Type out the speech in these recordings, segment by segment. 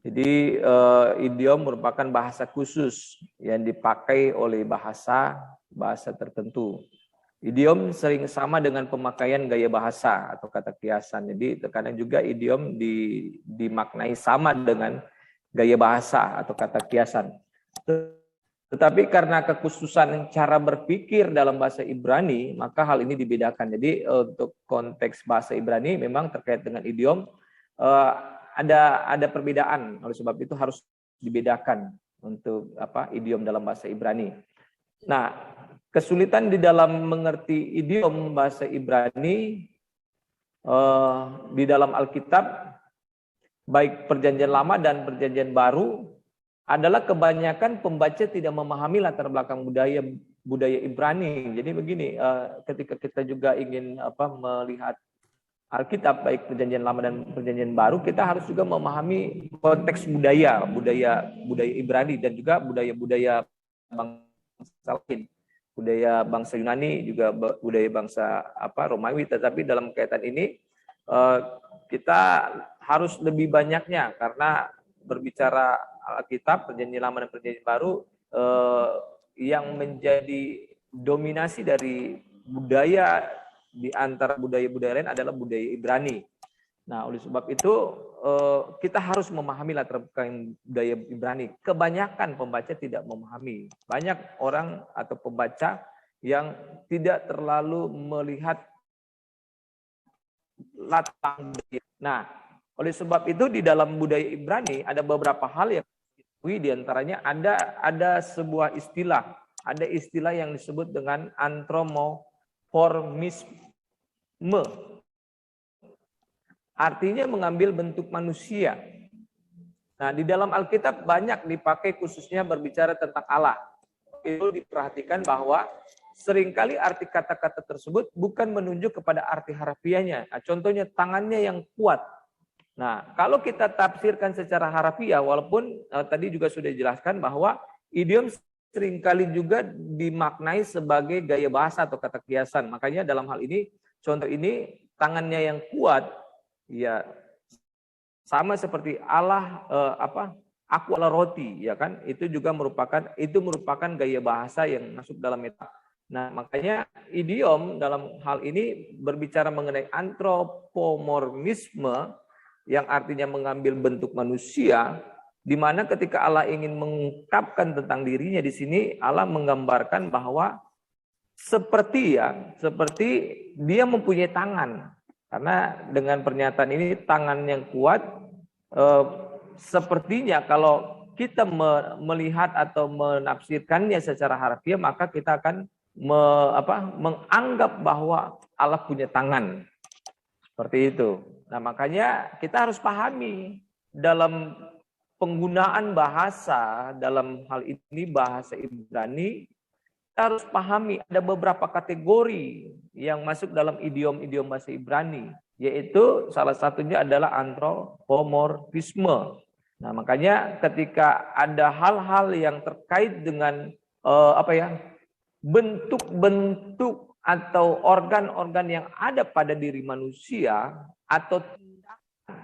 Jadi idiom merupakan bahasa khusus yang dipakai oleh bahasa tertentu. Idiom sering sama dengan pemakaian gaya bahasa atau kata kiasan. Jadi terkadang juga idiom dimaknai sama dengan gaya bahasa atau kata kiasan. Tetapi karena kekhususan cara berpikir dalam bahasa Ibrani, maka hal ini dibedakan. Jadi untuk konteks bahasa Ibrani memang terkait dengan idiom ada perbedaan. Oleh sebab itu harus dibedakan untuk idiom dalam bahasa Ibrani. Nah, kesulitan di dalam mengerti idiom bahasa Ibrani di dalam Alkitab, baik Perjanjian Lama dan Perjanjian Baru, adalah kebanyakan pembaca tidak memahami latar belakang budaya Ibrani. Jadi begini, ketika kita juga ingin melihat Alkitab, baik Perjanjian Lama dan Perjanjian Baru, kita harus juga memahami konteks budaya Ibrani dan juga budaya bangsa lain. Budaya bangsa Yunani, juga budaya bangsa Romawi. Tetapi dalam kaitan ini kita harus lebih banyaknya, karena berbicara Alkitab, Perjanjian Lama dan Perjanjian Baru, yang menjadi dominasi dari budaya di antara budaya-budaya lain adalah budaya Ibrani. Nah, oleh sebab itu kita harus memahami latar belakang budaya Ibrani. Kebanyakan pembaca tidak memahami. Banyak orang atau pembaca yang tidak terlalu melihat latar budaya. Nah, oleh sebab itu di dalam budaya Ibrani ada beberapa hal yang di antaranya ada sebuah istilah, ada istilah yang disebut dengan anthropomorphisme. Artinya mengambil bentuk manusia. Nah, di dalam Alkitab banyak dipakai khususnya berbicara tentang Allah. Itu diperhatikan bahwa seringkali arti kata-kata tersebut bukan menunjuk kepada arti harafiahnya. Nah, contohnya tangannya yang kuat. Nah, kalau kita tafsirkan secara harafiah, walaupun tadi juga sudah dijelaskan bahwa idiom seringkali juga dimaknai sebagai gaya bahasa atau kata kiasan. Makanya dalam hal ini, contoh ini, tangannya yang kuat, ya sama seperti Allah aku adalah roti, ya kan? Itu juga merupakan gaya bahasa yang masuk dalam meta. Nah, makanya idiom dalam hal ini berbicara mengenai anthropomorphisme yang artinya mengambil bentuk manusia, di mana ketika Allah ingin mengungkapkan tentang dirinya di sini, Allah menggambarkan bahwa seperti dia mempunyai tangan. Karena dengan pernyataan ini, tangan yang kuat, sepertinya kalau kita melihat atau menafsirkannya secara harfiah, maka kita akan menganggap bahwa Allah punya tangan. Seperti itu. Nah, makanya kita harus pahami dalam penggunaan bahasa, dalam hal ini bahasa Ibrani, kita harus pahami ada beberapa kategori yang masuk dalam idiom-idiom bahasa Ibrani, yaitu salah satunya adalah anthropomorphisme. Nah, makanya ketika ada hal-hal yang terkait dengan bentuk-bentuk atau organ-organ yang ada pada diri manusia atau tindakan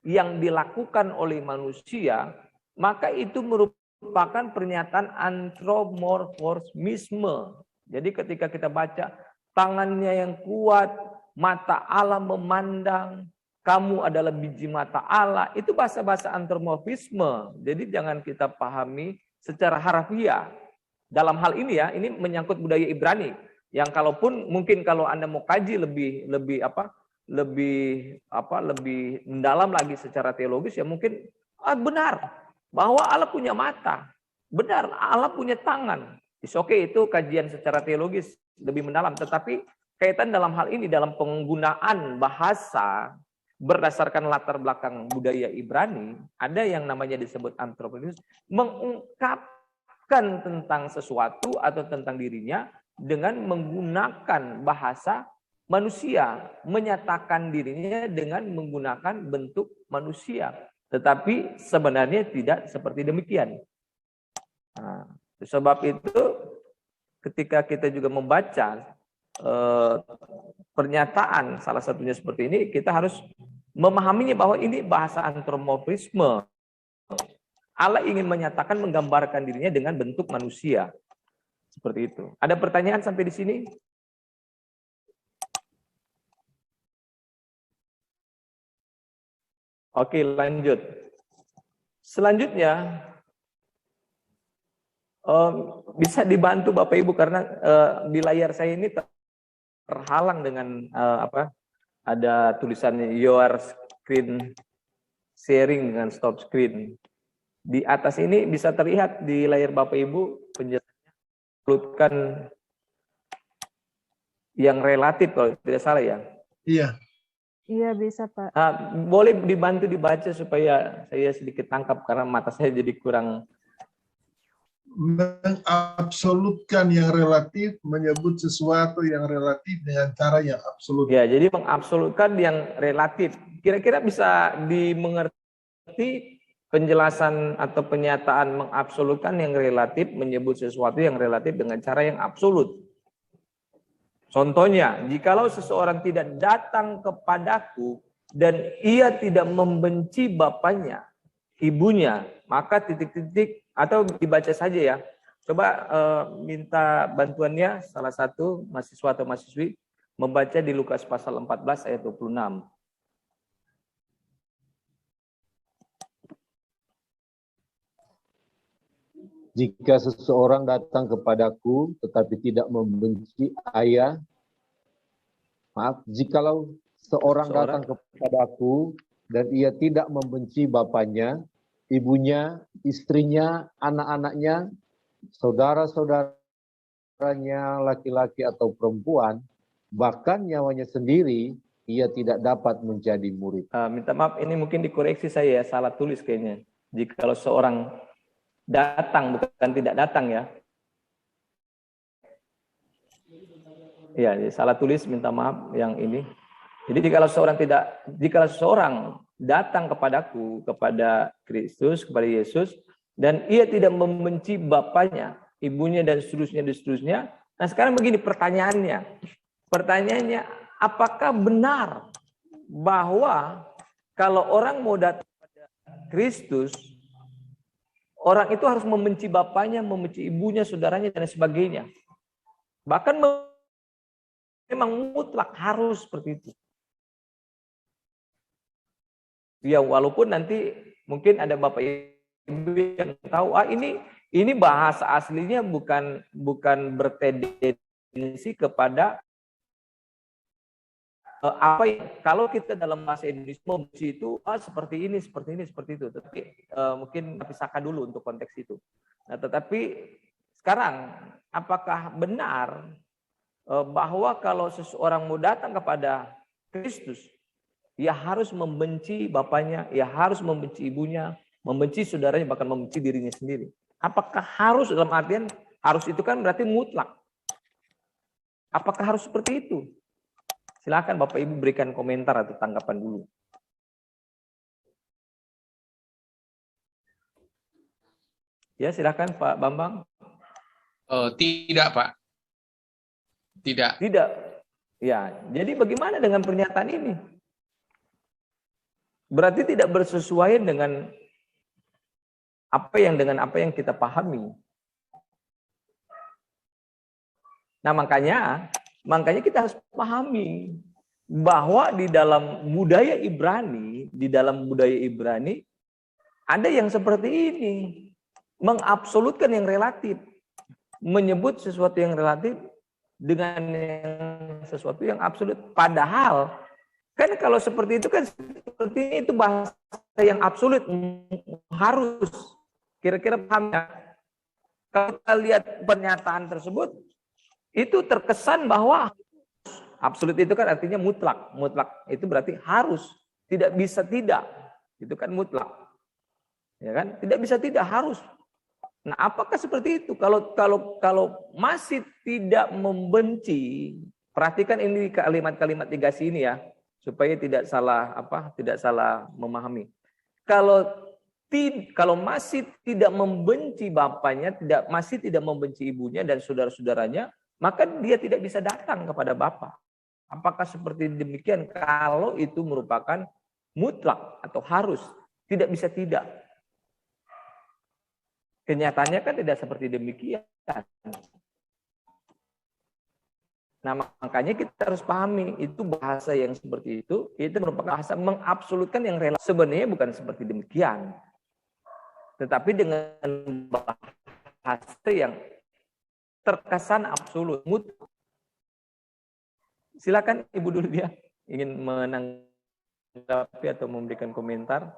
yang dilakukan oleh manusia, maka itu merupakan pernyataan anthropomorphisme. Jadi ketika kita baca tangannya yang kuat, mata Allah memandang, kamu adalah biji mata Allah, itu bahasa-bahasa anthropomorphisme. Jadi jangan kita pahami secara harfiah. Dalam hal ini ya, ini menyangkut budaya Ibrani. Yang kalaupun mungkin kalau Anda mau kaji lebih mendalam lagi secara teologis, ya mungkin benar bahwa Allah punya mata, benar Allah punya tangan. Oke, itu kajian secara teologis lebih mendalam. Tetapi kaitan dalam hal ini dalam penggunaan bahasa berdasarkan latar belakang budaya Ibrani, ada yang namanya disebut anthropomorphisme, mengungkapkan tentang sesuatu atau tentang dirinya dengan menggunakan bahasa manusia, menyatakan dirinya dengan menggunakan bentuk manusia. Tetapi sebenarnya tidak seperti demikian. Nah, sebab itu ketika kita juga membaca pernyataan salah satunya seperti ini, kita harus memahaminya bahwa ini bahasa anthropomorphisme. Allah ingin menyatakan, menggambarkan dirinya dengan bentuk manusia. Seperti itu. Ada pertanyaan sampai di sini? Oke, lanjut. Selanjutnya, bisa dibantu Bapak Ibu karena di layar saya ini terhalang dengan ada tulisannya your screen sharing dengan stop screen. Di atas ini bisa terlihat di layar Bapak Ibu penjelasannya menyebutkan yang relatif kalau tidak salah ya. Iya. Iya bisa Pak. Boleh dibantu dibaca supaya saya sedikit tangkap karena mata saya jadi kurang. Mengabsolutkan yang relatif, menyebut sesuatu yang relatif dengan cara yang absolut. Ya, jadi mengabsolutkan yang relatif. Kira-kira bisa dimengerti penjelasan atau pernyataan mengabsolutkan yang relatif, menyebut sesuatu yang relatif dengan cara yang absolut. Contohnya, jikalau seseorang tidak datang kepadaku dan ia tidak membenci bapaknya, ibunya, maka titik-titik atau dibaca saja ya. Coba minta bantuannya salah satu mahasiswa atau mahasiswi membaca di Lukas pasal 14 ayat 26. Jika seseorang datang kepadaku tetapi tidak membenci ayah, jikalau seorang datang kepadaku dan ia tidak membenci bapaknya, ibunya, istrinya, anak-anaknya, saudara-saudaranya laki-laki atau perempuan, bahkan nyawanya sendiri, ia tidak dapat menjadi murid. Minta maaf, ini mungkin dikoreksi saya, salah tulis kayaknya. Jikalau seorang datang, bukan tidak datang ya. Ya, salah tulis, minta maaf yang ini. Jadi jikalau seorang datang kepadaku, kepada Kristus, kepada Yesus, dan ia tidak membenci bapaknya, ibunya dan seterusnya. Nah sekarang begini pertanyaannya. Pertanyaannya, apakah benar bahwa kalau orang mau datang kepada Kristus, orang itu harus membenci bapaknya, membenci ibunya, saudaranya, dan sebagainya. Bahkan memang mutlak harus seperti itu. Ya walaupun nanti mungkin ada bapak ibu yang tahu, ini bahasa aslinya bukan bertendensi kepada apa yang kalau kita dalam bahasa Indonesia membenci itu seperti ini, seperti itu. Tapi mungkin pisahkan dulu untuk konteks itu. Nah, tetapi sekarang apakah benar bahwa kalau seseorang mau datang kepada Kristus, ia harus membenci bapaknya, ia harus membenci ibunya, membenci saudaranya, bahkan membenci dirinya sendiri? Apakah harus, dalam artian harus itu kan berarti mutlak? Apakah harus seperti itu? Silakan Bapak Ibu berikan komentar atau tanggapan dulu. Ya, silakan Pak Bambang. Tidak, Pak. Tidak. Tidak. Ya, jadi bagaimana dengan pernyataan ini? Berarti tidak bersesuaian dengan apa yang kita pahami. Nah, makanya kita harus pahami bahwa di dalam budaya Ibrani, ada yang seperti ini, mengabsolutkan yang relatif, menyebut sesuatu yang relatif dengan sesuatu yang absolut. Padahal kan kalau seperti itu kan seperti itu bahasa yang absolut, harus. Kira-kira paham ya? Kalau kita lihat pernyataan tersebut, itu terkesan bahwa absolut itu kan artinya mutlak. Mutlak itu berarti harus, tidak bisa tidak. Itu kan mutlak. Ya kan? Tidak bisa tidak, harus. Nah, apakah seperti itu? Kalau masih tidak membenci, perhatikan ini kalimat-kalimat negasi ini ya, supaya tidak salah memahami. Kalau masih tidak membenci bapaknya, masih tidak membenci ibunya dan saudara-saudaranya, maka dia tidak bisa datang kepada Bapa. Apakah seperti demikian? Kalau itu merupakan mutlak atau harus, tidak bisa tidak. Kenyataannya kan tidak seperti demikian. Nah, makanya kita harus pahami, itu bahasa yang seperti itu merupakan bahasa mengabsolutkan yang relatif. Sebenarnya bukan seperti demikian. Tetapi dengan bahasa yang terkesan absolut. Silakan Ibu dulu dia ingin menanggapi atau memberikan komentar.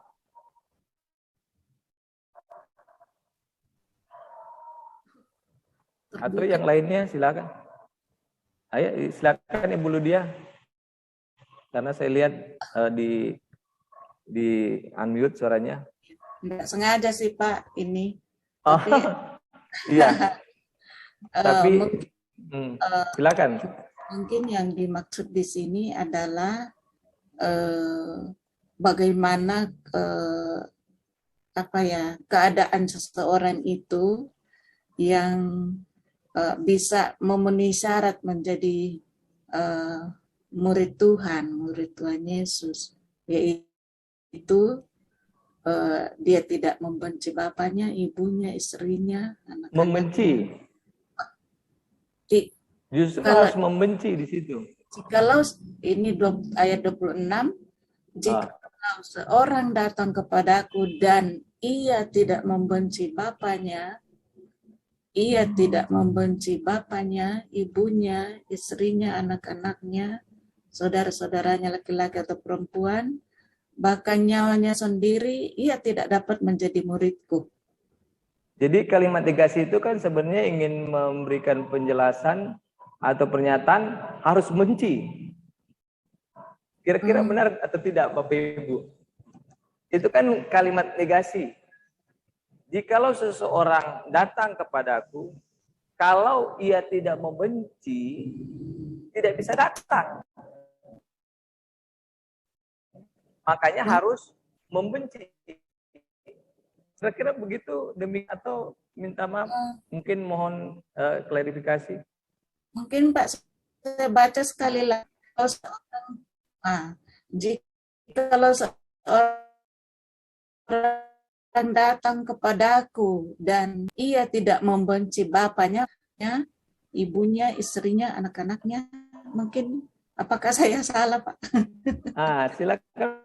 Atau yang lainnya silakan. Ayo silakan Ibu Ludia. Karena saya lihat di unmute suaranya. Enggak sengaja sih Pak ini. Oh, Tapi, iya. Tapi silakan. Mungkin yang dimaksud di sini adalah bagaimana keadaan seseorang itu yang bisa memenuhi syarat menjadi murid Tuhan Yesus, yaitu dia tidak membenci bapaknya, ibunya, istrinya, anak-anaknya. Membenci. Justru harus membenci di situ. Jikalau ini ayat 26, jika seorang datang kepadaku dan ia tidak membenci bapaknya, ibunya, istrinya, anak-anaknya, saudara-saudaranya laki-laki atau perempuan, bahkan nyawanya sendiri, ia tidak dapat menjadi muridku. Jadi kalimat negasi itu kan sebenarnya ingin memberikan penjelasan atau pernyataan harus benci. Kira-kira benar atau tidak Bapak Ibu? Itu kan kalimat negasi. Jikalau seseorang datang kepadaku, kalau ia tidak membenci, tidak bisa datang. Makanya harus membenci. Kira-kira begitu atau minta maaf, mungkin mohon klarifikasi. Mungkin Pak, saya baca sekali lagi. Jikalau seorang datang kepadaku dan ia tidak membenci bapaknya, ibunya, istrinya, anak-anaknya, mungkin apakah saya salah Pak? Silakan,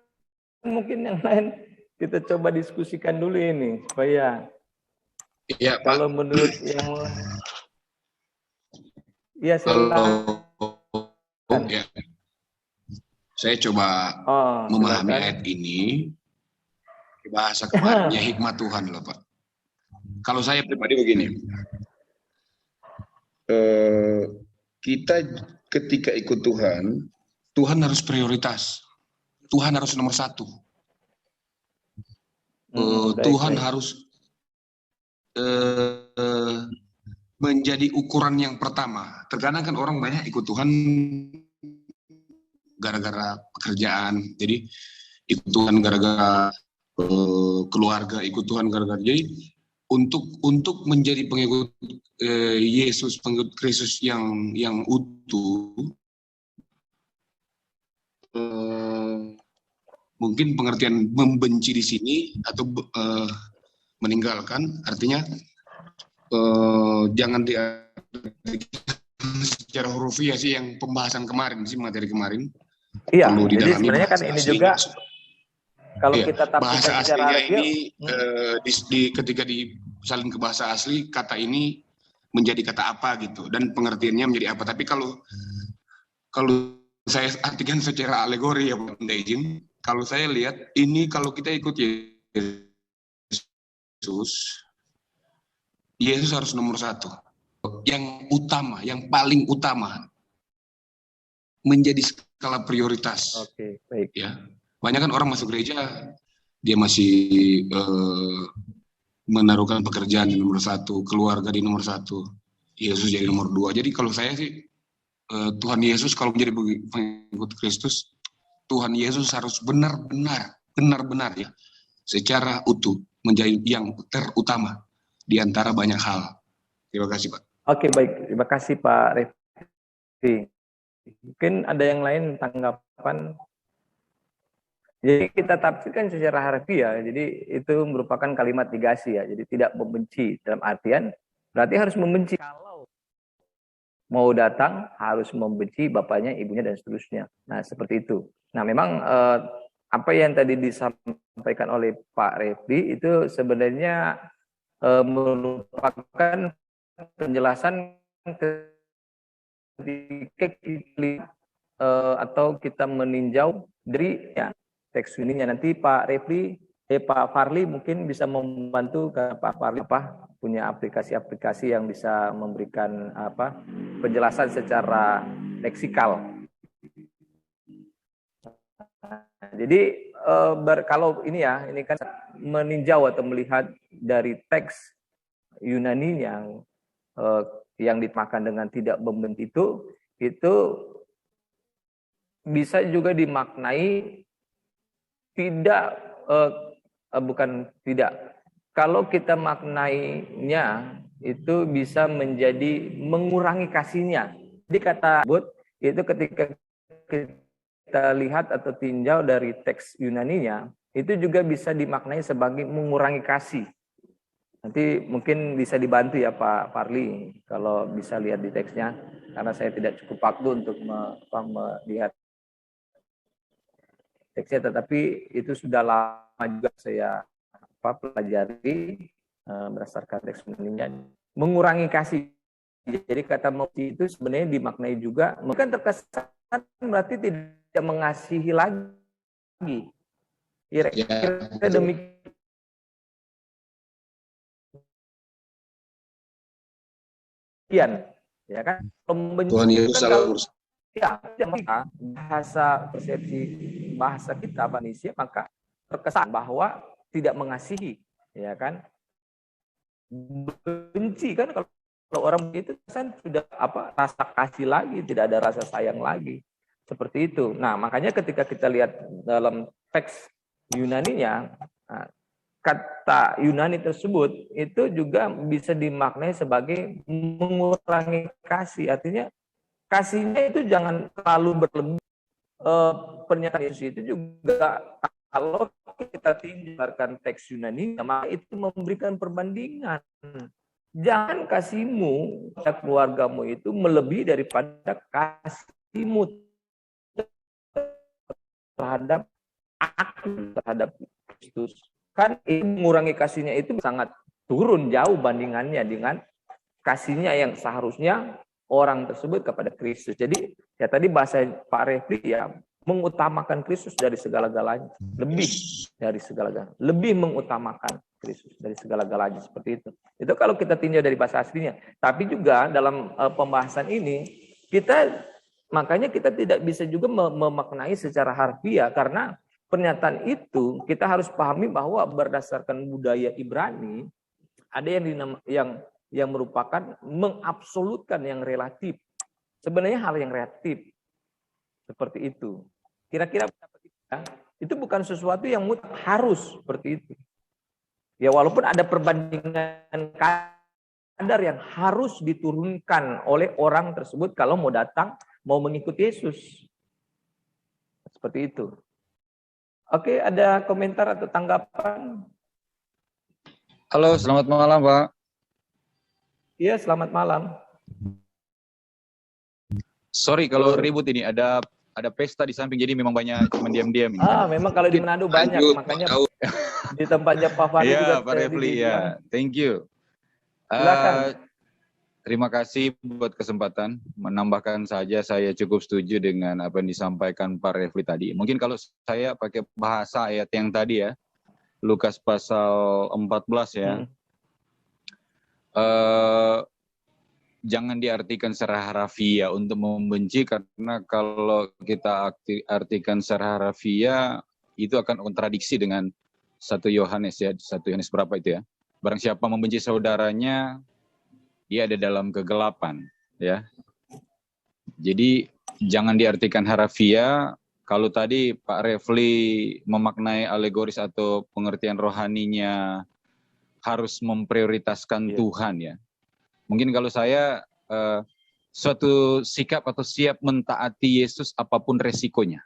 mungkin yang lain kita coba diskusikan dulu ini supaya Pak. Kalau menurut yang silakan. Ya. Saya coba memahami ayat ini. Bahasa kemarinnya hikmat Tuhan loh Pak. Kalau saya pribadi begini, kita ketika ikut Tuhan, Tuhan harus prioritas, Tuhan harus nomor satu, Tuhan harus menjadi ukuran yang pertama. Terkadang kan orang banyak ikut Tuhan gara-gara pekerjaan, jadi ikut Tuhan gara-gara keluarga, ikut Tuhan gara-gara. Jadi untuk menjadi pengikut Yesus, pengikut Kristus yang utuh, mungkin pengertian membenci di sini atau meninggalkan artinya jangan secara hurufiah sih, yang pembahasan kemarin sih, materi kemarin. Iya, jadi sebenarnya kan ini juga kalau kita bahasa aslinya ini ketika disalin ke bahasa asli, kata ini menjadi kata apa gitu, dan pengertiannya menjadi apa. Tapi kalau saya artikan secara alegori ya Pak Izin, kalau saya lihat ini, kalau kita ikut Yesus harus nomor satu, yang utama, yang paling utama, menjadi skala prioritas. Oke, baik. Ya. Banyak kan orang masuk gereja, dia masih menaruhkan pekerjaan di nomor satu, keluarga di nomor satu, Yesus jadi nomor dua. Jadi kalau saya sih, Tuhan Yesus kalau menjadi pengikut Kristus, Tuhan Yesus harus benar-benar ya, secara utuh menjadi yang terutama di antara banyak hal. Terima kasih Pak. Oke, baik. Terima kasih Pak Refri. Mungkin ada yang lain tanggapan? Jadi kita tafsirkan secara harfiah, jadi itu merupakan kalimat negasi ya. Jadi tidak membenci dalam artian berarti harus membenci. Kalau mau datang harus membenci bapaknya, ibunya dan seterusnya. Nah, seperti itu. Nah, memang apa yang tadi disampaikan oleh Pak Refli itu sebenarnya merupakan penjelasan ketika kita atau kita meninjau dari ya, teks uninya. Nanti Pak Refli, Pak Farli mungkin bisa membantu ke Pak Farli punya aplikasi-aplikasi yang bisa memberikan penjelasan secara leksikal. Jadi kalau ini kan meninjau atau melihat dari teks Yunani yang dimakan dengan tidak membenci itu bisa juga dimaknai kalau kita maknainya itu bisa menjadi mengurangi kasihnya. Jadi kata itu ketika kita lihat atau tinjau dari teks Yunaninya, itu juga bisa dimaknai sebagai mengurangi kasih. Nanti mungkin bisa dibantu ya Pak Farli kalau bisa lihat di teksnya, karena saya tidak cukup waktu untuk melihat teksnya, tetapi itu sudah lama juga saya pelajari berdasarkan teks Yunaninya. Mengurangi kasih. Jadi kata mauti itu sebenarnya dimaknai juga, mungkin terkesan berarti tidak mengasihi lagi. Kira-kira demikian. Ya kan? Tuhan Yesus bahasa persepsi bahasa kita manusia maka terkesan bahwa tidak mengasihi, ya kan? Benci kan, kalau orang begitu kan sudah rasa kasih lagi, tidak ada rasa sayang lagi. Seperti itu. Nah, makanya ketika kita lihat dalam teks Yunaninya, kata Yunani tersebut itu juga bisa dimaknai sebagai mengurangi kasih. Artinya kasihnya itu jangan terlalu berlebih. Pernyataan Yesus itu juga kalau kita tinjaukan teks Yunani, maka itu memberikan perbandingan. Jangan kasihmu pada keluargamu itu melebihi daripada kasihmu terhadap aku, terhadap Kristus. Kan mengurangi kasihnya itu sangat turun jauh bandingannya dengan kasihnya yang seharusnya orang tersebut kepada Kristus. Jadi ya tadi bahasa Pak Refli ya, mengutamakan Kristus dari segala-galanya, lebih dari segala-galanya, lebih mengutamakan Kristus dari segala-galanya, seperti itu. Itu kalau kita tinjau dari bahasa aslinya. Tapi juga dalam pembahasan ini makanya kita tidak bisa juga memaknai secara harfiah, karena pernyataan itu kita harus pahami bahwa berdasarkan budaya Ibrani ada yang merupakan mengabsolutkan yang relatif. Sebenarnya hal yang relatif seperti itu. Kira-kira itu bukan sesuatu yang harus seperti itu. Ya walaupun ada perbandingan kadar yang harus diturunkan oleh orang tersebut kalau mau datang, mau mengikuti Yesus. Seperti itu. Oke, ada komentar atau tanggapan? Halo, selamat malam, Pak. Iya, selamat malam. Sorry kalau ribut ini, ada pesta di samping, jadi memang banyak cuman diam-diam. Memang kalau di Manado banyak, makanya di tempatnya Pak Fahri juga. Iya, Pak Refli, ya. Thank you. Silakan. Terima kasih buat kesempatan. Menambahkan saja, saya cukup setuju dengan apa yang disampaikan Pak Refli tadi. Mungkin kalau saya pakai bahasa ayat yang tadi ya, Lukas pasal 14 ya. Jangan diartikan secara harfiah untuk membenci, karena kalau kita artikan secara harfiah itu akan kontradiksi dengan 1 Yohanes ya, 1 Yohanes berapa itu ya? Barang siapa membenci saudaranya, dia ada dalam kegelapan, ya. Jadi jangan diartikan harfiah. Kalau tadi Pak Refli memaknai alegoris atau pengertian rohaninya harus memprioritaskan Tuhan ya. Mungkin kalau saya suatu sikap atau siap mentaati Yesus apapun resikonya.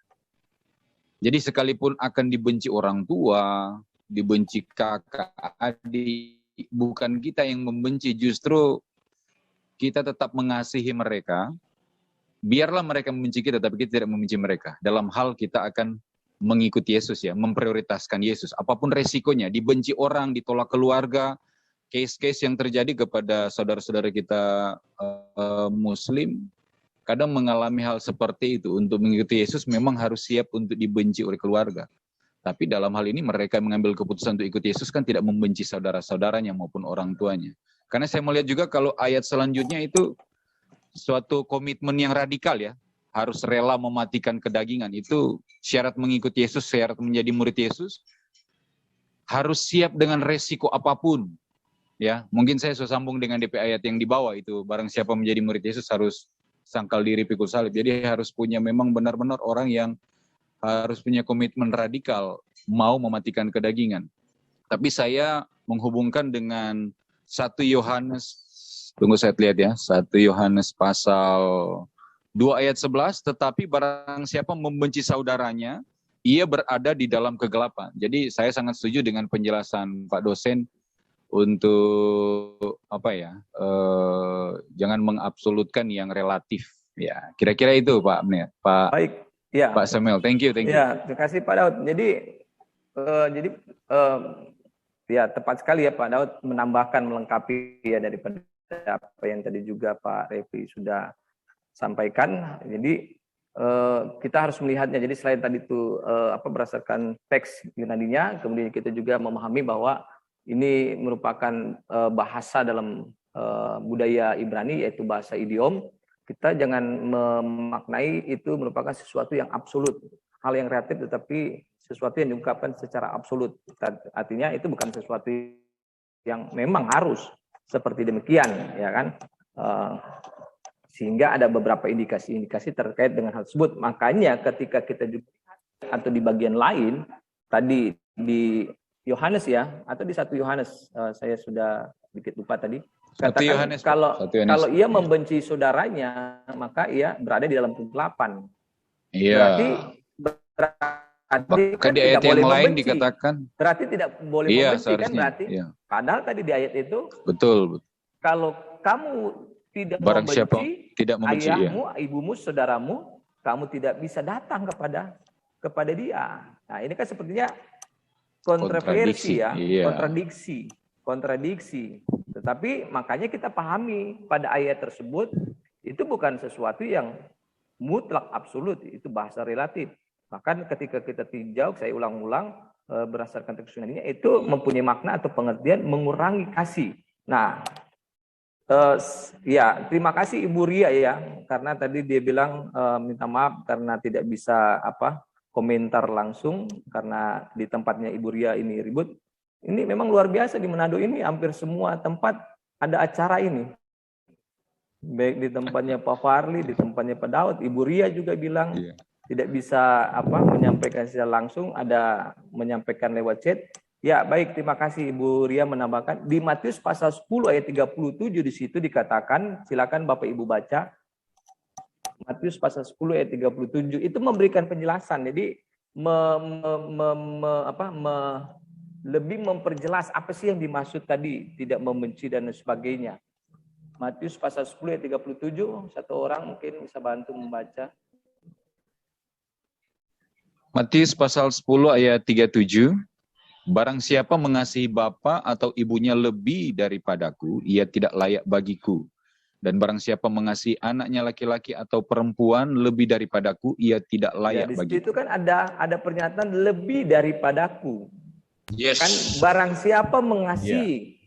Jadi sekalipun akan dibenci orang tua, dibenci kakak, adik, bukan kita yang membenci, justru kita tetap mengasihi mereka. Biarlah mereka membenci kita, tapi kita tidak membenci mereka. Dalam hal kita akan mengikuti Yesus ya, memprioritaskan Yesus. Apapun resikonya, dibenci orang, ditolak keluarga, case-case yang terjadi kepada saudara-saudara kita Muslim, kadang mengalami hal seperti itu. Untuk mengikuti Yesus memang harus siap untuk dibenci oleh keluarga. Tapi dalam hal ini mereka mengambil keputusan untuk ikut Yesus kan tidak membenci saudara-saudaranya maupun orang tuanya. Karena saya melihat juga kalau ayat selanjutnya itu suatu komitmen yang radikal ya. Harus rela mematikan kedagingan. Itu syarat mengikuti Yesus, syarat menjadi murid Yesus. Harus siap dengan resiko apapun. Ya, mungkin saya sudah sambung dengan DP ayat yang di bawah itu. Barang siapa menjadi murid Yesus harus sangkal diri pikul salib. Jadi harus punya memang benar-benar orang yang harus punya komitmen radikal. Mau mematikan kedagingan. Tapi saya menghubungkan dengan 1 Yohanes, tunggu saya lihat ya, 1 Yohanes pasal 2 ayat 11, tetapi barang siapa membenci saudaranya, ia berada di dalam kegelapan. Jadi saya sangat setuju dengan penjelasan Pak dosen untuk jangan mengabsolutkan yang relatif. Ya, kira-kira itu Pak Baik, ya. Pak Samuel, thank you. Ya, terima kasih Pak Daud. Jadi ya tepat sekali ya Pak Daud menambahkan, melengkapi ya daripada apa yang tadi juga Pak Revi sudah sampaikan. Jadi kita harus melihatnya. Jadi selain tadi itu berdasarkan teks Yunaninya, kemudian kita juga memahami bahwa ini merupakan bahasa dalam budaya Ibrani, yaitu bahasa idiom. Kita jangan memaknai itu merupakan sesuatu yang absolut, hal yang relatif, tetapi sesuatu yang diungkapkan secara absolut. Artinya itu bukan sesuatu yang memang harus seperti demikian, ya kan? Sehingga ada beberapa indikasi-indikasi terkait dengan hal tersebut. Makanya ketika kita juga atau di bagian lain tadi di Yohanes ya, atau di 1 Yohanes, saya sudah sedikit lupa tadi. Katakan kalau ia membenci saudaranya, maka ia berada di dalam kegelapan. Iya. Berarti kan di ayat yang lain dikatakan. Berarti tidak boleh membenci kan berarti. Iya. Padahal tadi di ayat itu. Betul. Kalau kamu tidak barang membenci, siapa tidak membenci ayahmu, ibumu, saudaramu, kamu tidak bisa datang kepada dia. Nah, ini kan sepertinya kontroversi ya, iya. kontradiksi. Tetapi makanya kita pahami pada ayat tersebut itu bukan sesuatu yang mutlak absolut, itu bahasa relatif. Bahkan ketika kita tinjau, saya ulang-ulang berdasarkan teks Yunaninya, itu mempunyai makna atau pengertian mengurangi kasih. Nah, ya, terima kasih Ibu Ria ya, karena tadi dia bilang minta maaf karena tidak bisa komentar langsung karena di tempatnya Ibu Ria ini ribut. Ini memang luar biasa di Manado ini, hampir semua tempat ada acara ini. Baik di tempatnya Pak Farli, di tempatnya Pak Daud, Ibu Ria juga bilang tidak bisa menyampaikan secara langsung, ada menyampaikan lewat chat. Ya, baik, terima kasih Ibu Ria menambahkan. Di Matius pasal 10 ayat 37 di situ dikatakan, silakan Bapak Ibu baca. Matius pasal 10 ayat 37 itu memberikan penjelasan. Jadi lebih memperjelas apa sih yang dimaksud tadi, tidak membenci dan sebagainya. Matius pasal 10 ayat 37, satu orang mungkin bisa bantu membaca. Matius pasal 10 ayat 37. Barang siapa mengasihi bapa atau ibunya lebih daripadaku, ia tidak layak bagiku. Dan barang siapa mengasihi anaknya laki-laki atau perempuan lebih daripadaku, ia tidak layak bagiku. Di situ kan ada pernyataan lebih daripadaku. Yes. Kan barang siapa mengasihi.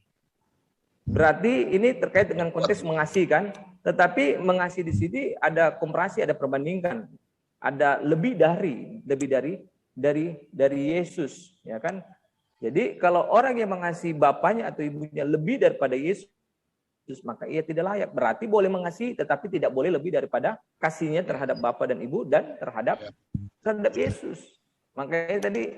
Berarti ini terkait dengan konteks mengasihi kan. Tetapi mengasihi di sini ada komparasi, ada perbandingan. Ada lebih dari Yesus, ya kan? Jadi kalau orang yang mengasihi bapaknya atau ibunya lebih daripada Yesus, maka ia tidak layak. Berarti boleh mengasihi, tetapi tidak boleh lebih daripada kasihnya terhadap bapak dan ibu dan terhadap Yesus. Makanya tadi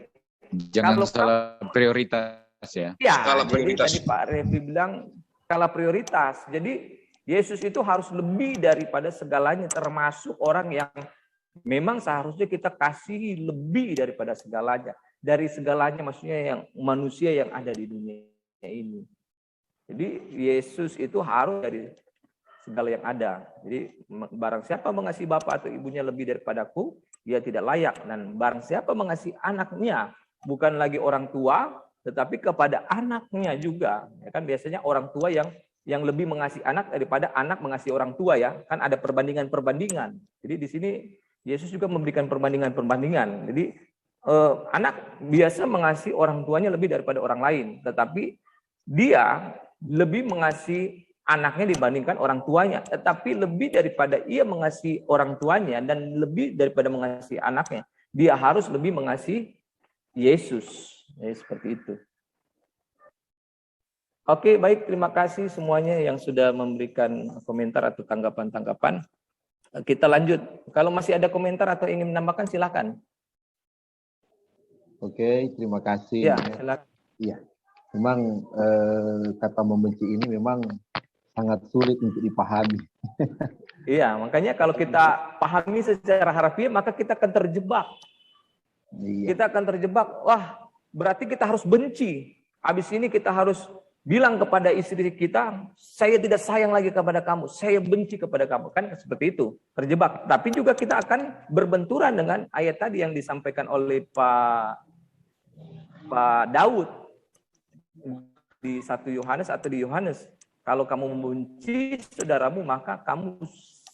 jangan salah prioritas ya. Ya, jadi tadi Pak Revi bilang skala prioritas. Jadi Yesus itu harus lebih daripada segalanya, termasuk orang yang Memang seharusnya kita kasihi lebih daripada segalanya. Dari segalanya maksudnya yang manusia yang ada di dunia ini. Jadi Yesus itu harus dari segala yang ada. Jadi barang siapa mengasihi bapak atau ibunya lebih daripadaku, dia tidak layak. Dan barang siapa mengasihi anaknya, bukan lagi orang tua, tetapi kepada anaknya juga. Ya kan biasanya orang tua yang lebih mengasihi anak daripada anak mengasihi orang tua ya. Kan ada perbandingan-perbandingan. Jadi di sini Yesus juga memberikan perbandingan-perbandingan. Jadi anak biasa mengasihi orang tuanya lebih daripada orang lain, tetapi dia lebih mengasihi anaknya dibandingkan orang tuanya. Tetapi lebih daripada ia mengasihi orang tuanya dan lebih daripada mengasihi anaknya, dia harus lebih mengasihi Yesus. Ya, seperti itu. Oke, baik. Terima kasih semuanya yang sudah memberikan komentar atau tanggapan-tanggapan. Kita lanjut. Kalau masih ada komentar atau ingin menambahkan, silakan. Oke, terima kasih. Ya, silakan. Iya, memang kata membenci ini memang sangat sulit untuk dipahami. Iya, makanya kalau kita pahami secara harfiah, maka kita akan terjebak. Iya. Kita akan terjebak. Wah, berarti kita harus benci. Habis ini kita harus bilang kepada istri kita, saya tidak sayang lagi kepada kamu, saya benci kepada kamu. Kan seperti itu, terjebak. Tapi juga kita akan berbenturan dengan ayat tadi yang disampaikan oleh Pak Daud di 1 Yohanes atau di Yohanes. Kalau kamu membenci saudaramu, maka kamu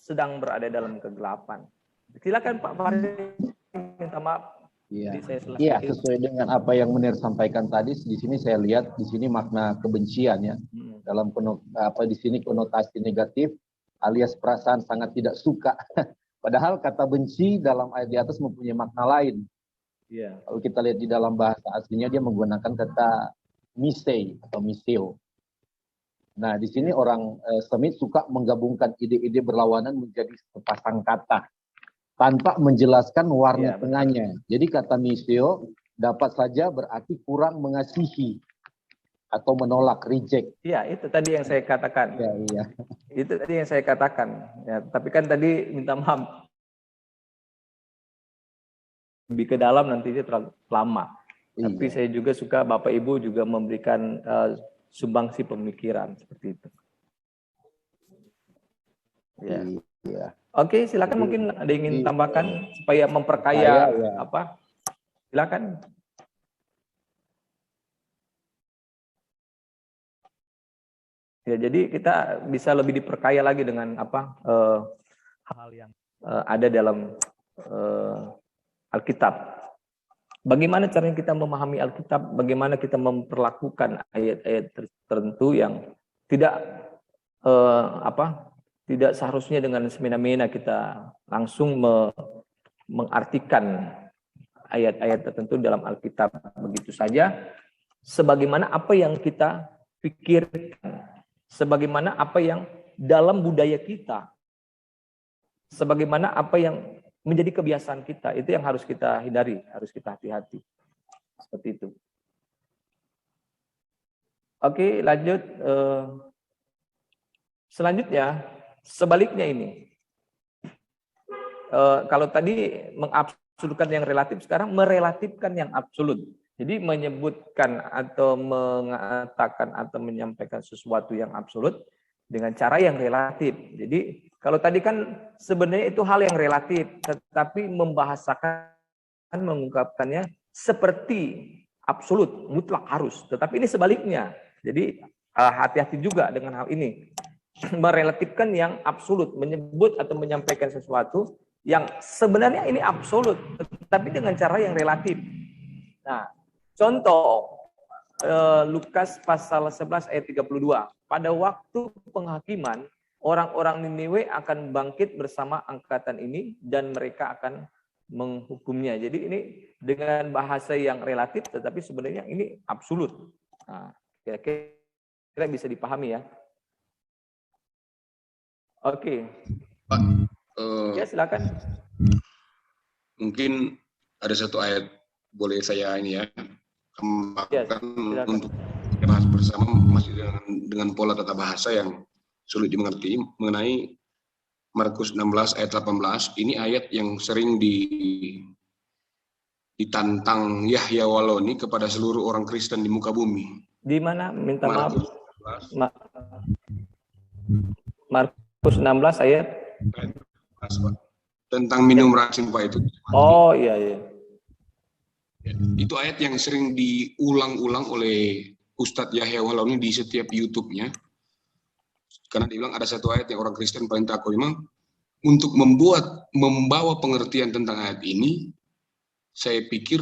sedang berada dalam kegelapan. Silakan Pak Farid, minta maaf. Iya, sesuai dengan apa yang Munir sampaikan tadi. Di sini saya lihat di sini makna kebencian ya. Dalam di sini konotasi negatif alias perasaan sangat tidak suka. Padahal kata benci dalam ayat di atas mempunyai makna lain. Iya. Kalau kita lihat di dalam bahasa aslinya dia menggunakan kata misei atau miseo. Nah, di sini orang Semit suka menggabungkan ide-ide berlawanan menjadi sepasang kata tanpa menjelaskan warna tengahnya. Jadi kata miseo dapat saja berarti kurang mengasihi atau menolak, reject. Iya, itu tadi yang saya katakan. Iya. Itu tadi yang saya katakan. Ya, tapi kan tadi minta maaf. Lebih ke dalam nantinya terlalu lama. Iya. Tapi saya juga suka Bapak Ibu juga memberikan sumbangsi pemikiran seperti itu. Ya. Iya. Oke, silakan. Mungkin ada yang ingin tambahkan supaya memperkaya apa? Silakan. Ya, jadi kita bisa lebih diperkaya lagi dengan apa hal yang ada dalam Alkitab. Bagaimana caranya kita memahami Alkitab? Bagaimana kita memperlakukan ayat-ayat tertentu yang tidak tidak seharusnya dengan semena-mena kita langsung mengartikan ayat-ayat tertentu dalam Alkitab begitu saja, sebagaimana apa yang kita pikirkan, sebagaimana apa yang dalam budaya kita, sebagaimana apa yang menjadi kebiasaan kita, itu yang harus kita hindari, harus kita hati-hati. Seperti itu. Oke, lanjut. Selanjutnya, sebaliknya ini. Kalau tadi mengabsolutkan yang relatif, sekarang merelatifkan yang absolut. Jadi menyebutkan atau mengatakan atau menyampaikan sesuatu yang absolut dengan cara yang relatif. Jadi kalau tadi kan sebenarnya itu hal yang relatif, tetapi membahasakan, mengungkapkannya seperti absolut, mutlak harus. Tetapi ini sebaliknya. Jadi hati-hati juga dengan hal ini. Merelatifkan yang absolut, menyebut atau menyampaikan sesuatu yang sebenarnya ini absolut, tetapi dengan cara yang relatif. Nah, contoh Lukas pasal 11 ayat 32. Pada waktu penghakiman, orang-orang Niniwe akan bangkit bersama angkatan ini dan mereka akan menghukumnya. Jadi ini dengan bahasa yang relatif, tetapi sebenarnya ini absolut. Nah, kira-kira bisa dipahami ya. Oke. Pak, ya silakan. Mungkin ada satu ayat boleh saya ini ya tambahkan untuk bahas bersama masih dengan pola tata bahasa yang sulit dimengerti mengenai Markus 16 ayat 18. Ini ayat yang sering ditantang Yahya Waloni kepada seluruh orang Kristen di muka bumi. Di mana? Minta maaf. Markus 16. Markus 16 ayat tentang minum racun Pak itu. Oh iya. Itu ayat yang sering diulang-ulang oleh Ustadz Yahya Waloni di setiap YouTube-nya. Karena dia bilang ada satu ayat yang orang Kristen paling takut. Memang untuk membawa pengertian tentang ayat ini, saya pikir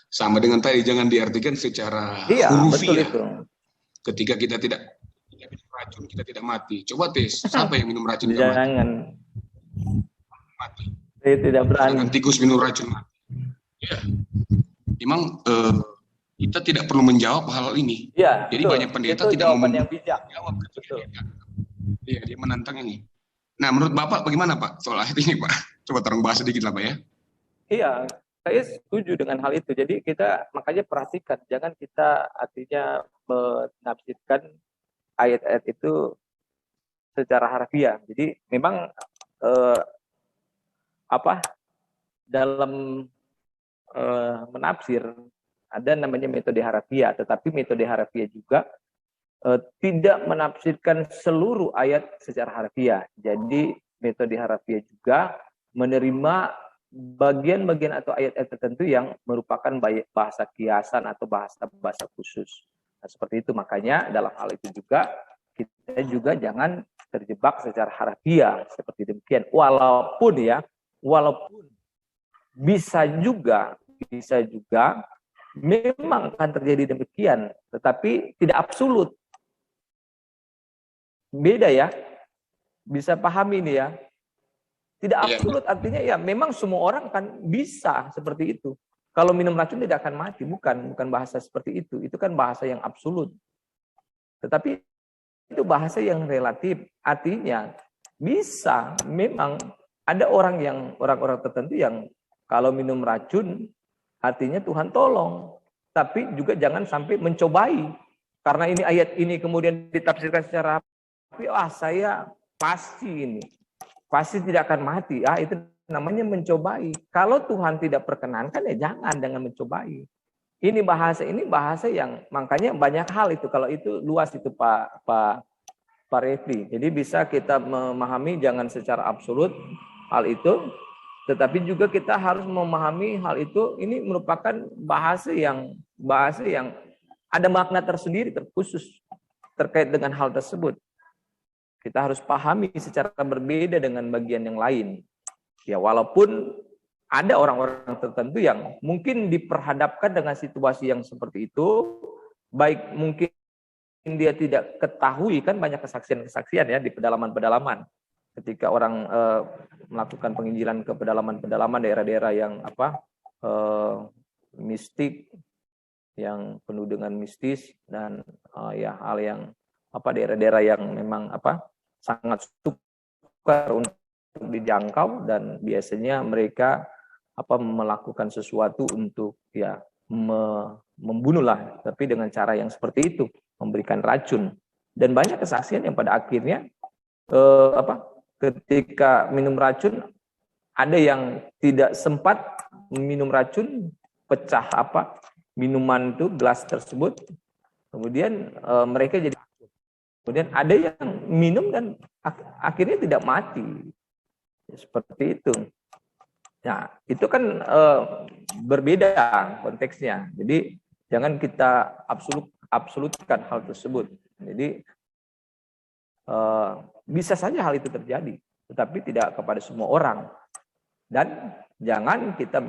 sama dengan tadi, jangan diartikan secara hurufiah. Betul itu. Ketika kita tidak minum racun, kita tidak mati. Coba tes, siapa yang minum racun tidak mati? Jangan. Mati. Saya tidak berani. Jangan tikus minum racun mati. Ya. Memang kita tidak perlu menjawab hal ini. Ya, jadi betul. banyak pendeta itu tidak mau menjawab. Iya, dia menantang ini. Nah, menurut Bapak bagaimana Pak soal ayat ini Pak? Coba tolong bahas sedikit lah Pak ya. Iya, saya setuju dengan hal itu. Jadi kita makanya perhatikan, jangan kita artinya menafsirkan ayat-ayat itu secara harfiah. Jadi memang dalam menafsir ada namanya metode harfiah, tetapi metode harfiah juga tidak menafsirkan seluruh ayat secara harfiah. Jadi metode harfiah juga menerima bagian-bagian atau ayat-ayat tertentu yang merupakan bahasa kiasan atau bahasa khusus. Nah, seperti itu, makanya dalam hal itu juga kita juga jangan terjebak secara harfiah seperti demikian. Walaupun bisa juga memang akan terjadi demikian, tetapi tidak absolut. Beda ya, bisa pahami ini ya. Tidak absolut artinya ya memang semua orang kan bisa seperti itu. Kalau minum racun tidak akan mati, bukan bahasa seperti itu. Itu kan bahasa yang absolut. Tetapi itu bahasa yang relatif. Artinya bisa memang ada orang tertentu yang kalau minum racun artinya Tuhan tolong. Tapi juga jangan sampai mencobai. Karena ini ayat ini kemudian ditafsirkan secara saya pasti tidak akan mati. Itu namanya mencobai. Kalau Tuhan tidak perkenankan ya jangan dengan mencobai. Ini bahasa yang makanya banyak hal itu. Kalau itu luas itu Pak Refli. Jadi bisa kita memahami jangan secara absolut hal itu, tetapi juga kita harus memahami hal itu. Ini merupakan bahasa yang ada makna tersendiri terkhusus terkait dengan hal tersebut. Kita harus pahami secara berbeda dengan bagian yang lain. Ya, walaupun ada orang-orang tertentu yang mungkin diperhadapkan dengan situasi yang seperti itu, baik mungkin dia tidak ketahui, kan banyak kesaksian-kesaksian ya di pedalaman-pedalaman. Ketika orang melakukan penginjilan ke pedalaman-pedalaman daerah-daerah yang mistik, yang penuh dengan mistis dan hal yang daerah-daerah yang memang sangat sukar untuk dijangkau, dan biasanya mereka melakukan sesuatu untuk membunuhlah, tapi dengan cara yang seperti itu, memberikan racun. Dan banyak kesaksian yang pada akhirnya ketika minum racun, ada yang tidak sempat minum racun, pecah minuman itu, gelas tersebut, kemudian mereka jadi, kemudian ada yang minum dan akhirnya tidak mati. Seperti itu. Nah, itu kan berbeda konteksnya. Jadi jangan kita absolutkan hal tersebut. Jadi bisa saja hal itu terjadi, tetapi tidak kepada semua orang. Dan jangan kita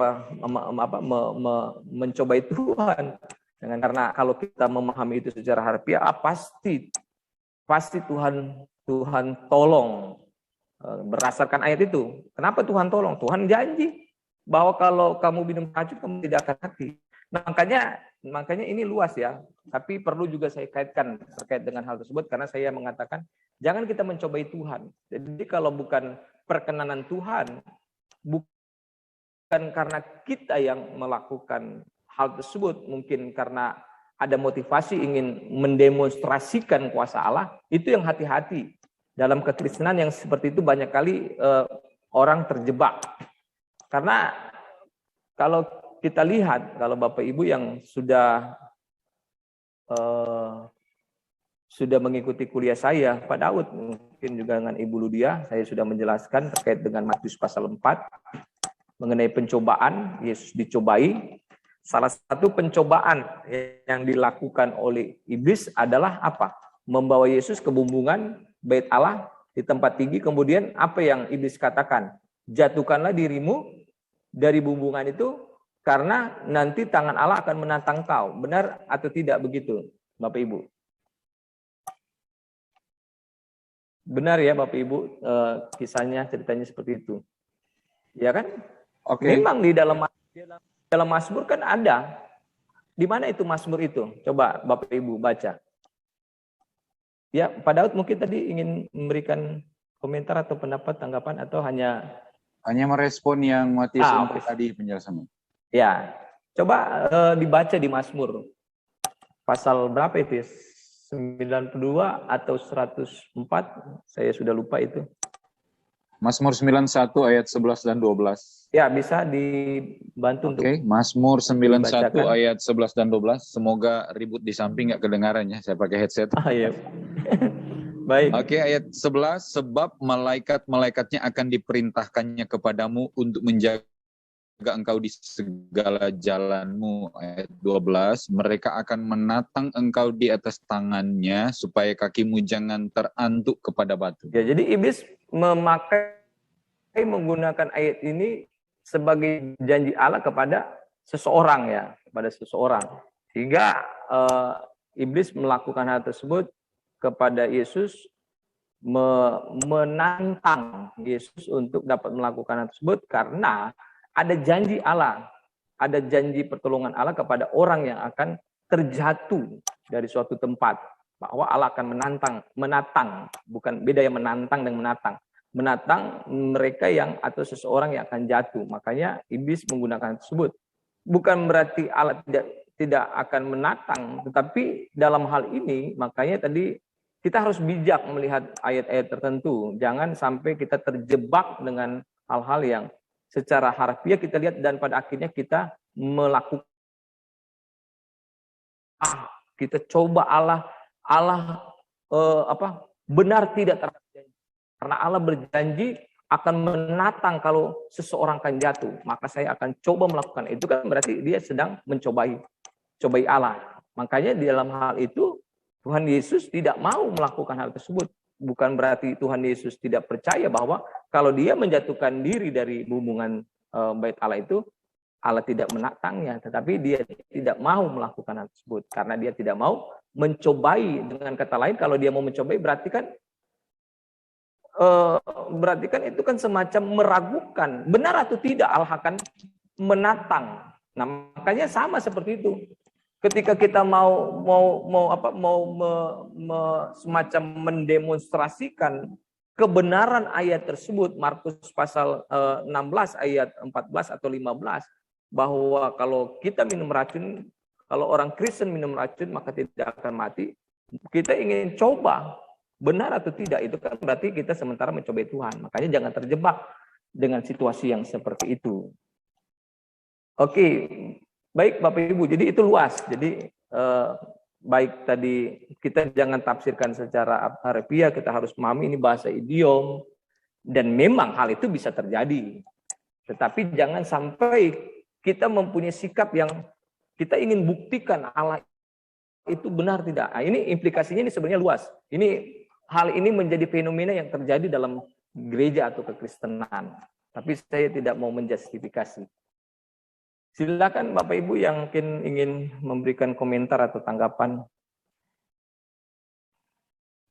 mencobai Tuhan. Karena kalau kita memahami itu secara harfiah, pasti Tuhan tolong. Berdasarkan ayat itu. Kenapa Tuhan tolong? Tuhan janji bahwa kalau kamu minum racun kamu tidak akan mati. Nah, makanya ini luas ya. Tapi perlu juga saya kaitkan terkait dengan hal tersebut, karena saya mengatakan jangan kita mencobai Tuhan. Jadi kalau bukan perkenanan Tuhan, bukan karena kita yang melakukan hal tersebut, mungkin karena ada motivasi ingin mendemonstrasikan kuasa Allah, itu yang hati-hati. Dalam kekristenan yang seperti itu banyak kali orang terjebak. Karena kalau kita lihat, kalau Bapak Ibu yang sudah mengikuti kuliah saya, Pak Daud, mungkin juga dengan Ibu Ludia, saya sudah menjelaskan terkait dengan Matius pasal 4, mengenai pencobaan, Yesus dicobai. Salah satu pencobaan yang dilakukan oleh iblis adalah apa? Membawa Yesus ke bumbungan Bait Allah di tempat tinggi, kemudian apa yang iblis katakan? Jatuhkanlah dirimu dari bumbungan itu, karena nanti tangan Allah akan menantang kau. Benar atau tidak begitu, Bapak Ibu? Benar ya Bapak Ibu, kisahnya, ceritanya seperti itu. Ya kan? Oke. Memang di dalam Mazmur kan ada. Di mana itu Mazmur itu? Coba Bapak Ibu baca. Ya, Pak Daud mungkin tadi ingin memberikan komentar atau pendapat, tanggapan, atau hanya merespon yang Matius oke. tadi penjelasannya. Ya, coba dibaca di Mazmur. Pasal berapa itu? 92 atau 104? Saya sudah lupa itu. Mazmur 91 ayat 11 dan 12. Ya, bisa dibantu untuk Oke, Mazmur 91 dibacakan. ayat 11 dan 12. Semoga ribut di samping nggak kedengaran ya, saya pakai headset. Iya. Baik. Oke, ayat 11, sebab malaikat-malaikatnya akan diperintahkannya kepadamu untuk menjaga engkau di segala jalanmu. Ayat 12, mereka akan menatang engkau di atas tangannya supaya kakimu jangan terantuk kepada batu. Ya, jadi iblis menggunakan ayat ini sebagai janji Allah kepada seseorang ya, kepada seseorang. Sehingga iblis melakukan hal tersebut kepada Yesus, menantang Yesus untuk dapat melakukan hal tersebut karena ada janji Allah, ada janji pertolongan Allah kepada orang yang akan terjatuh dari suatu tempat, bahwa Allah akan menatang, bukan beda yang menantang dan menatang mereka yang atau seseorang yang akan jatuh. Makanya iblis menggunakan tersebut. Bukan berarti Allah tidak akan menatang, tetapi dalam hal ini makanya tadi kita harus bijak melihat ayat-ayat tertentu. Jangan sampai kita terjebak dengan hal-hal yang secara harfiah kita lihat dan pada akhirnya kita melakukan kita coba benar tidak terjadi. Karena Allah berjanji akan menatang kalau seseorang akan jatuh, maka saya akan coba melakukan itu, kan berarti dia sedang cobai Allah. Makanya di dalam hal itu Tuhan Yesus tidak mau melakukan hal tersebut. Bukan berarti Tuhan Yesus tidak percaya bahwa kalau dia menjatuhkan diri dari bumbungan Bait Allah itu, Allah tidak menatangnya, tetapi dia tidak mau melakukan hal tersebut karena dia tidak mau mencobai. Dengan kata lain, kalau dia mau mencobai berarti kan itu kan semacam meragukan benar atau tidak Allah akan menatang. Nah, makanya sama seperti itu. Ketika kita mau semacam mendemonstrasikan kebenaran ayat tersebut, Markus pasal 16 ayat 14 atau 15, bahwa kalau kita minum racun, kalau orang Kristen minum racun maka tidak akan mati. Kita ingin coba benar atau tidak, itu kan berarti kita sementara mencobai Tuhan. Makanya jangan terjebak dengan situasi yang seperti itu. Oke, baik Bapak Ibu, jadi itu luas. Jadi baik tadi kita jangan tafsirkan secara harfiah, kita harus memahami ini bahasa idiom, dan memang hal itu bisa terjadi. Tetapi jangan sampai kita mempunyai sikap yang kita ingin buktikan Allah itu benar tidak. Nah, ini implikasinya ini sebenarnya luas. Hal ini menjadi fenomena yang terjadi dalam gereja atau kekristenan. Tapi saya tidak mau menjustifikasi. Silakan Bapak Ibu yang mungkin ingin memberikan komentar atau tanggapan.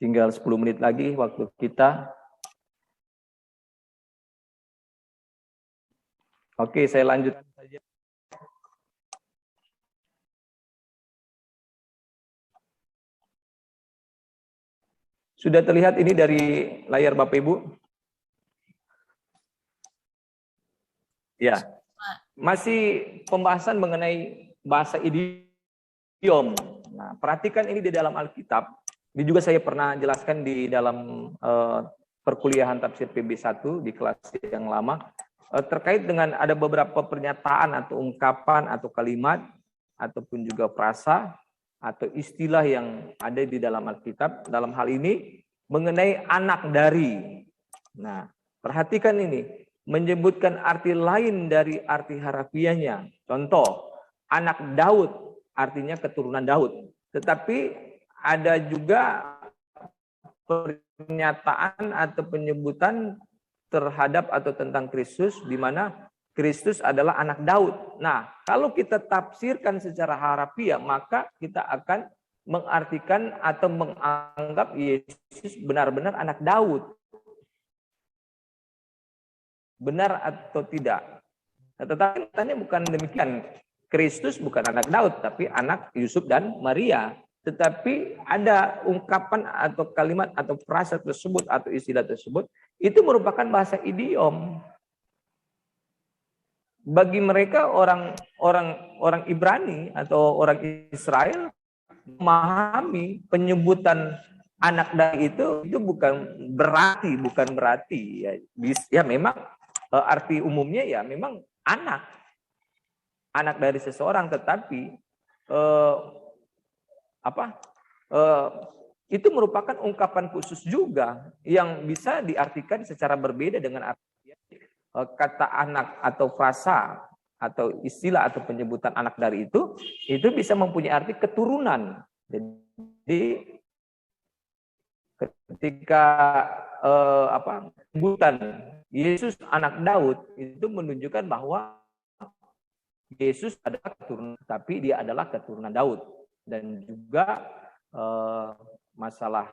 Tinggal 10 menit lagi waktu kita. Oke, saya lanjutkan saja. Sudah terlihat ini dari layar Bapak Ibu? Ya. Masih pembahasan mengenai bahasa idiom. Nah, perhatikan ini di dalam Alkitab. Ini juga saya pernah jelaskan di dalam perkuliahan tafsir PB1 di kelas yang lama, terkait dengan ada beberapa pernyataan atau ungkapan atau kalimat ataupun juga frasa atau istilah yang ada di dalam Alkitab dalam hal ini mengenai anak dari. Nah, perhatikan ini, menyebutkan arti lain dari arti harafiahnya. Contoh, anak Daud artinya keturunan Daud. Tetapi ada juga pernyataan atau penyebutan terhadap atau tentang Kristus di mana Kristus adalah anak Daud. Nah, kalau kita tafsirkan secara harafiah, maka kita akan mengartikan atau menganggap Yesus benar-benar anak Daud. Benar atau tidak? Nah, tetapi tanya bukan demikian. Kristus bukan anak Daud, tapi anak Yusuf dan Maria. Tetapi ada ungkapan atau kalimat atau frasa tersebut atau istilah tersebut itu merupakan bahasa idiom. Bagi mereka orang Ibrani atau orang Israel memahami penyebutan anak dari itu bukan berarti ya memang arti umumnya ya memang anak dari seseorang, tetapi itu merupakan ungkapan khusus juga yang bisa diartikan secara berbeda dengan arti kata anak atau frasa atau istilah atau penyebutan anak dari itu bisa mempunyai arti keturunan. Jadi ketika sebutan Yesus anak Daud itu menunjukkan bahwa Yesus adalah keturunan, tapi dia adalah keturunan Daud. Dan juga masalah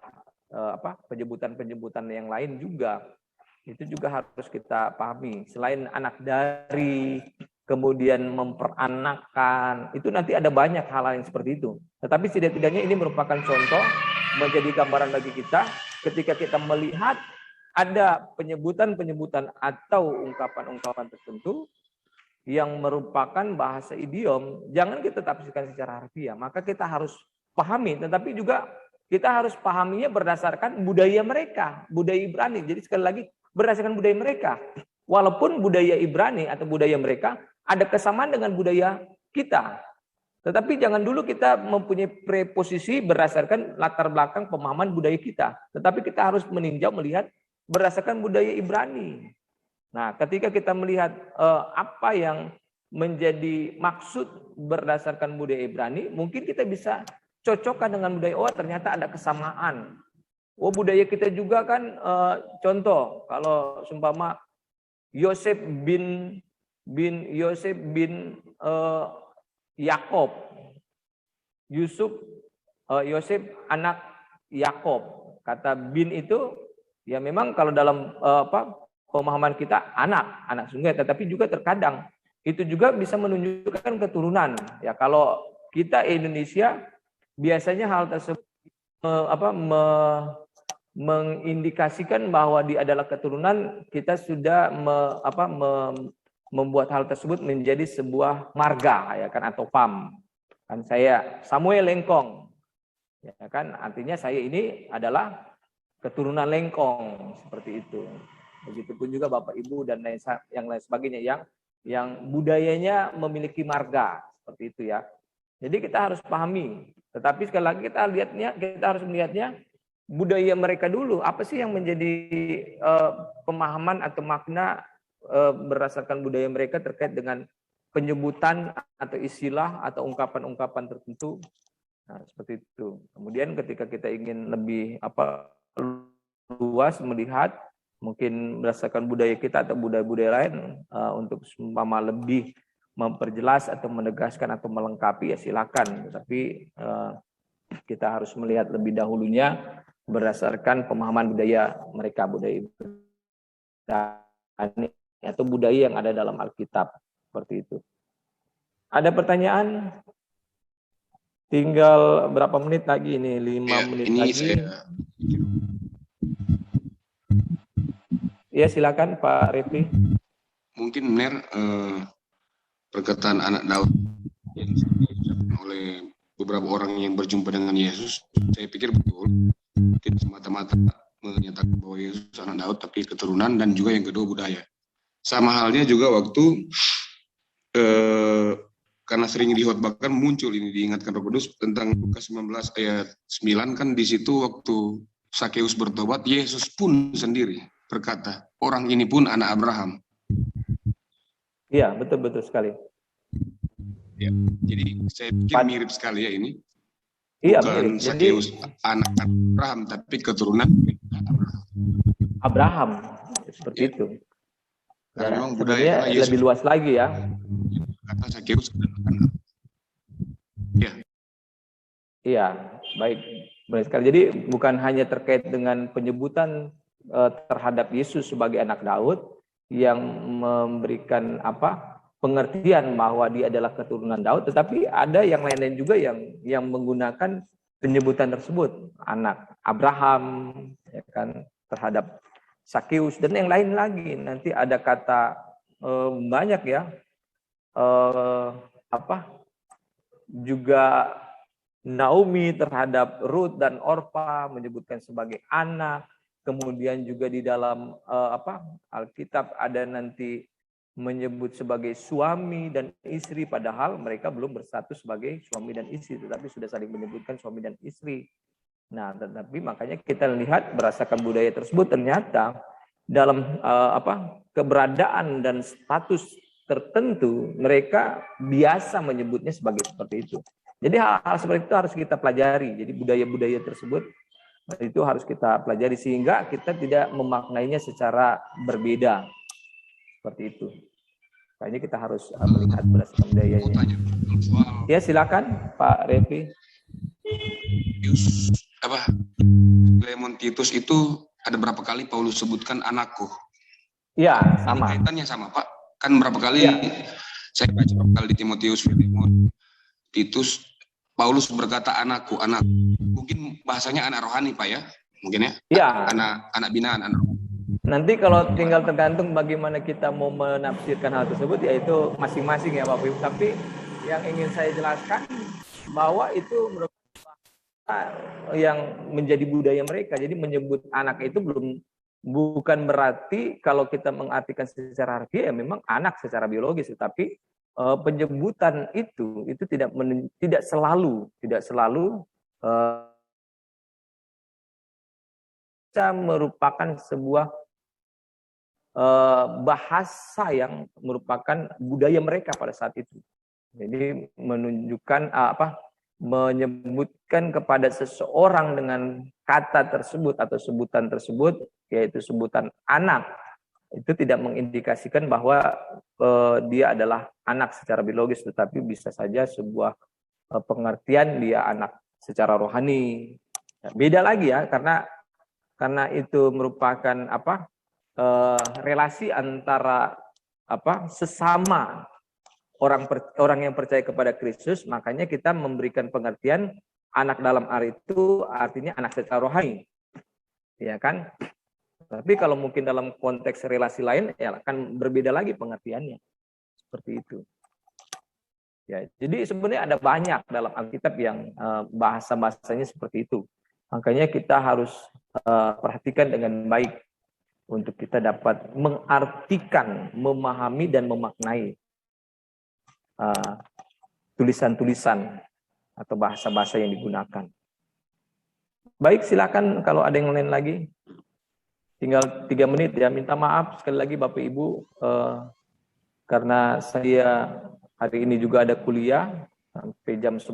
penyebutan yang lain juga itu juga harus kita pahami. Selain anak dari, kemudian memperanakkan, itu nanti ada banyak hal yang seperti itu. Tetapi setidaknya ini merupakan contoh, menjadi gambaran bagi kita ketika kita melihat ada penyebutan atau ungkapan-ungkapan tertentu yang merupakan bahasa idiom, jangan kita tafsirkan secara harfiah, maka kita harus pahami, tetapi juga kita harus pahaminya berdasarkan budaya mereka, budaya Ibrani. Jadi sekali lagi, berdasarkan budaya mereka. Walaupun budaya Ibrani atau budaya mereka ada kesamaan dengan budaya kita. Tetapi jangan dulu kita mempunyai preposisi berdasarkan latar belakang pemahaman budaya kita. Tetapi kita harus meninjau melihat berdasarkan budaya Ibrani. Nah, ketika kita melihat apa yang menjadi maksud berdasarkan budaya Ibrani, mungkin kita bisa cocokkan dengan budaya, oh ternyata ada kesamaan. Oh, budaya kita juga kan contoh kalau seumpama Yosef bin Yakob. Yosef anak Yakob. Kata bin itu ya memang kalau dalam pemahaman kita anak sungai, tetapi juga terkadang itu juga bisa menunjukkan keturunan. Ya kalau kita Indonesia biasanya hal tersebut mengindikasikan bahwa dia adalah keturunan, kita sudah membuat hal tersebut menjadi sebuah marga ya kan, atau pam. Kan saya Samuel Lengkong. Ya kan, artinya saya ini adalah keturunan Lengkong, seperti itu. Begitupun juga Bapak Ibu dan yang lain sebagainya yang budayanya memiliki marga, seperti itu ya. Jadi kita harus pahami. Tetapi sekali lagi kita harus melihatnya budaya mereka dulu. Apa sih yang menjadi pemahaman atau makna berdasarkan budaya mereka terkait dengan penyebutan atau istilah atau ungkapan-ungkapan tertentu. Nah, seperti itu. Kemudian ketika kita ingin lebih luas melihat mungkin berdasarkan budaya kita atau budaya-budaya lain untuk seumpama lebih memperjelas atau menegaskan atau melengkapi ya silakan. Tetapi kita harus melihat lebih dahulunya berdasarkan pemahaman budaya mereka, budaya atau budaya yang ada dalam Alkitab, seperti itu. Ada pertanyaan? Tinggal berapa menit lagi ini? 5 menit lagi. Ya silakan Pak Refli. Mungkin benar perkataan anak Daud yang disampaikan oleh beberapa orang yang berjumpa dengan Yesus, saya pikir betul, tidak semata-mata menyatakan bahwa Yesus anak Daud, tapi keturunan dan juga yang kedua budaya. Sama halnya juga waktu karena sering dihotbahkan muncul ini diingatkan Roh Kudus tentang Lukas 19 ayat 9 kan di situ waktu Sakeus bertobat, Yesus pun sendiri berkata, orang ini pun anak Abraham. Iya, betul sekali. Ya, jadi saya pikir mirip sekali ya ini. Iya, bukan mirip. Sakeus anak Abraham, tapi keturunan Abraham seperti itu. Karena memang budaya lebih luas lagi ya. Kata Sakeus anak. Ya. Iya, baik. Benar sekali. Jadi bukan hanya terkait dengan penyebutan terhadap Yesus sebagai anak Daud yang memberikan pengertian bahwa dia adalah keturunan Daud, tetapi ada yang lain-lain juga yang menggunakan penyebutan tersebut, anak Abraham, ya kan, terhadap Sakeus dan yang lain lagi. Nanti ada kata banyak ya, juga Naomi terhadap Ruth dan Orpa menyebutkan sebagai anak. Kemudian juga di dalam Alkitab ada nanti menyebut sebagai suami dan istri, padahal mereka belum bersatu sebagai suami dan istri, tetapi sudah saling menyebutkan suami dan istri. Nah, tetapi makanya kita lihat berdasarkan budaya tersebut ternyata dalam keberadaan dan status tertentu mereka biasa menyebutnya sebagai seperti itu. Jadi hal-hal seperti itu harus kita pelajari. Jadi budaya-budaya tersebut itu harus kita pelajari sehingga kita tidak memaknainya secara berbeda. Seperti itu. Makanya kita harus melihat berdasarkan budayanya. Ya, silakan Pak Revi. Lemon Titus itu ada berapa kali Paulus sebutkan anakku? Iya, sama. Kaitannya sama, Pak. Kan berapa kali saya baca berapa kali di Timotius, Filemon, Titus, Paulus berkata anakku, anak. Mungkin bahasanya anak rohani, Pak ya? Mungkin ya? Iya. Anak binaan, anak. Nanti kalau tinggal tergantung bagaimana kita mau menafsirkan hal tersebut, yaitu masing-masing ya Bapak Ibu. Tapi yang ingin saya jelaskan bahwa itu merupakan yang menjadi budaya mereka. Jadi menyebut anak itu bukan berarti kalau kita mengartikan secara harfiah ya memang anak secara biologis, tetapi penyebutan itu tidak selalu bisa merupakan sebuah bahasa yang merupakan budaya mereka pada saat itu. Jadi menunjukkan menyebutkan kepada seseorang dengan kata tersebut atau sebutan tersebut, yaitu sebutan anak, itu tidak mengindikasikan bahwa dia adalah anak secara biologis, tetapi bisa saja sebuah pengertian dia anak secara rohani. Beda lagi ya, karena itu merupakan relasi antara sesama orang yang percaya kepada Kristus. Makanya kita memberikan pengertian anak dalam arti itu artinya anak secara rohani, ya kan? Tapi kalau mungkin dalam konteks relasi lain ya akan berbeda lagi pengertiannya, seperti itu. Ya, jadi sebenarnya ada banyak dalam Alkitab yang bahasa-bahasanya seperti itu. Makanya kita harus perhatikan dengan baik untuk kita dapat mengartikan, memahami dan memaknai tulisan-tulisan atau bahasa-bahasa yang digunakan. Baik, silakan kalau ada yang lain lagi. Tinggal 3 menit ya. Minta maaf sekali lagi Bapak Ibu karena saya hari ini juga ada kuliah sampai jam 11.